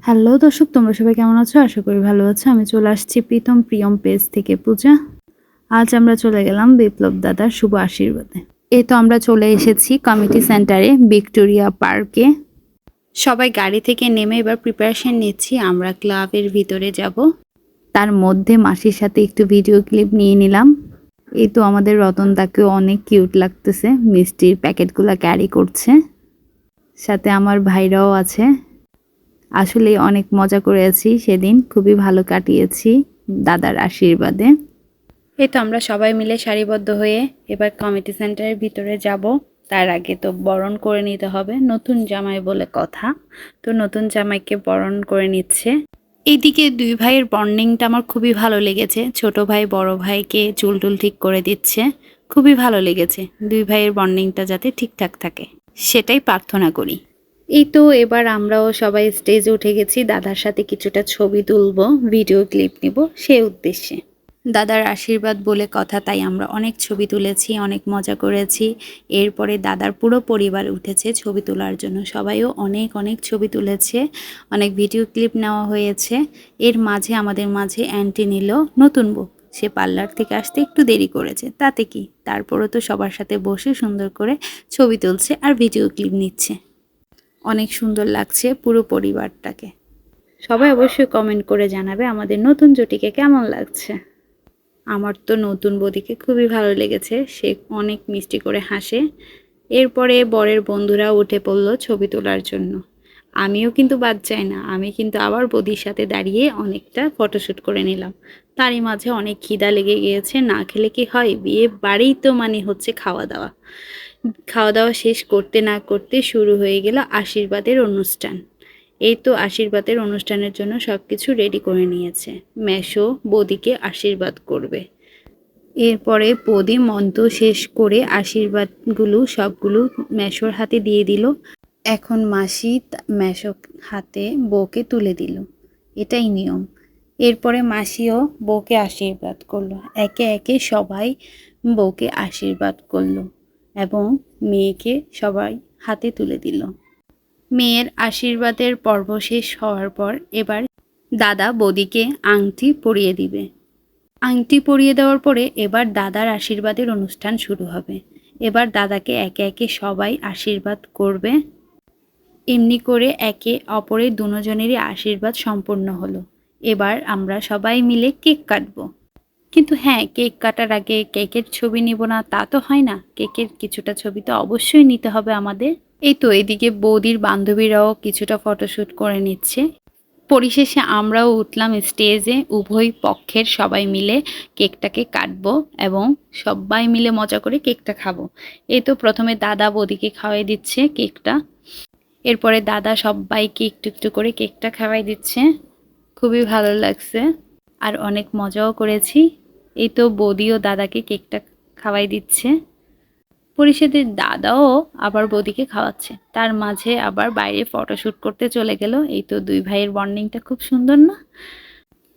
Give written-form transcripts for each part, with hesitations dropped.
Hello দর্শক, তোমরা সবাই কেমন আছো? আশা করি ভালো আছো। আমি চলে আসছি প্রীতম প্রিয়ম পেজ থেকে পূজা। আজ আমরা চলে গেলাম বিপ্লব দাদার শুভ আশীর্বাদে। এই তো আমরা চলে এসেছি কমিটি সেন্টারে, ভিক্টোরিয়া পার্কে। সবাই গাড়ি থেকে নেমে এবার প্রিপারেশন নিচ্ছি, আমরা ক্লাবের ভিতরে যাব। তার মধ্যে মাসির সাথে একটু ভিডিও ক্লিপ নিয়ে নিলাম। এই তো আমাদের রতনদাকেও অনেক কিউট লাগতেছে, মিষ্টির প্যাকেটগুলো ক্যারি করছে। সাথে আমার ভাইরাও আছে। আসলে অনেক মজা করেছি সেদিন, খুবই ভালো কাটিয়েছি দাদার আশীর্বাদে। এই তো আমরা সবাই মিলে সারিবদ্ধ হয়ে এবার কমিটি সেন্টারের ভিতরে যাব। তার আগে তো বরণ করে নিতে হবে, নতুন জামাই বলে কথা। তো নতুন জামাইকে বরণ করে নিচ্ছে। এইদিকে দুই ভাইয়ের বন্ডিংটা আমার খুবই ভালো লেগেছে। ছোট ভাই বড় ভাইকে চুল টুল ঠিক করে দিচ্ছে, খুবই ভালো লেগেছে। দুই ভাইয়ের বন্ডিংটা যাতে ঠিকঠাক থাকে সেটাই প্রার্থনা করি। এই তো এবার আমরাও সবাই স্টেজে উঠে গেছি, দাদার সাথে কিছুটা ছবি তুলবো, ভিডিও ক্লিপ নিব সেই উদ্দেশ্যে। দাদার আশীর্বাদ বলে কথা, তাই আমরা অনেক ছবি তুলেছি, অনেক মজা করেছি। এরপরে দাদার পুরো পরিবার উঠেছে ছবি তোলার জন্য, সবাইও অনেক অনেক ছবি তুলেছে, অনেক ভিডিও ক্লিপ নেওয়া হয়েছে। এর মাঝে আমাদের মাঝে অ্যান্টি নিল নতুন বউ। সে পার্লার থেকে আসতে একটু দেরি করেছে, তাতে কি, তারপরও তো সবার সাথে বসে সুন্দর করে ছবি তুলছে আর ভিডিও ক্লিপ নিচ্ছে। অনেক সুন্দর লাগছে পুরো পরিবারটাকে। সবাই অবশ্যই কমেন্ট করে জানাবে আমাদের নতুন জুটিকে কেমন লাগছে। আমার তো নতুন বৌদিকে খুবই ভালো লেগেছে, সে অনেক মিষ্টি করে হাসে। এরপরে বরের বন্ধুরা উঠে পড়লো ছবি তোলার জন্য। আমিও কিন্তু বাদ যাই না, আমি কিন্তু আবার বৌদির সাথে দাঁড়িয়ে অনেকটা ফটোশ্যুট করে নিলাম। তারই মাঝে অনেক খিদা লেগে গিয়েছে, না খেলে কি হয়, বিয়ে বাড়িই তো মানে হচ্ছে খাওয়া দাওয়া। খাওয়া দাওয়া শেষ করতে না করতে শুরু হয়ে গেল আশীর্বাদের অনুষ্ঠান। এই তো আশীর্বাদের অনুষ্ঠানের জন্য সবকিছু রেডি করে নিয়েছে। মেসো বৌদিকে আশীর্বাদ করবে। এরপরে বৌদি মন্ত্র শেষ করে আশীর্বাদগুলো সবগুলো মেসোর হাতে দিয়ে দিল। এখন মাসি মেসো হাতে বউকে তুলে দিল, এটাই নিয়ম। এরপরে মাসিও বউকে আশীর্বাদ করলো, একে একে সবাই বউকে আশীর্বাদ করলো এবং মেয়েকে সবাই হাতে তুলে দিল। মেয়ের আশীর্বাদের পর্ব শেষ হওয়ার পর এবার দাদা বৌদিকে আংটি পরিয়ে দিবে। আংটি পরিয়ে দেওয়ার পরে এবার দাদার আশীর্বাদের অনুষ্ঠান শুরু হবে। এবার দাদাকে একে একে সবাই আশীর্বাদ করবে। এমনি করে একে অপরের দুজনেরই আশীর্বাদ সম্পূর্ণ হলো। এবার আমরা সবাই মিলে কেক কাটবো। কিন্তু হ্যাঁ, কেক কাটার আগে কেকের ছবি নিব না তা তো হয় না, কেকের কিছুটা ছবি তো অবশ্যই নিতে হবে আমাদের। এই তো এদিকে বৌদির বান্ধবীরাও কিছুটা ফটোশ্যুট করে নিচ্ছে। পরিশেষে আমরাও উঠলাম স্টেজে, উভয় পক্ষের সবাই মিলে কেকটাকে কাটবো এবং সবাই মিলে মজা করে কেকটা খাবো। এই তো প্রথমে দাদা বৌদিকে খাওয়াই দিচ্ছে কেকটা। এরপরে দাদা সবাইকে একটু একটু করে কেকটা খাওয়াই দিচ্ছে। খুবই ভালো লাগছে আর অনেক মজাও করেছি। এই তো বৌদিও দাদাকে কেকটা খাওয়াই দিচ্ছে। পরিষদের দাদাও আবার বৌদিকে খাওয়াচ্ছে, তার মাঝে আবার বাইরে ফটোশ্যুট করতে চলে গেল। এই তো দুই ভাইয়ের বন্ডিংটা খুব সুন্দর না?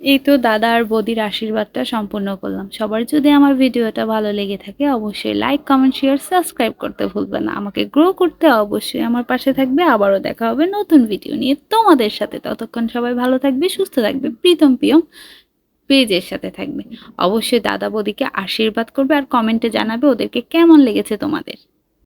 এই তো দাদা আর বৌদির আশীর্বাদটা সম্পূর্ণ করলাম। সবার যদি আমার ভিডিওটা ভালো লেগে থাকে অবশ্যই লাইক কমেন্ট শেয়ার সাবস্ক্রাইব করতে ভুলবে না, আমাকে গ্রো করতে অবশ্যই আমার পাশে থাকবে। আবারও দেখা হবে নতুন ভিডিও নিয়ে তোমাদের সাথে। ততক্ষণ সবাই ভালো থাকবে, সুস্থ থাকবে, প্রীতম প্রিয়ম পেজের সাথে থাকবে। অবশ্যই দাদা বৌদিকে আশীর্বাদ করবে আর কমেন্টে জানাবে ওদেরকে কেমন লেগেছে তোমাদের।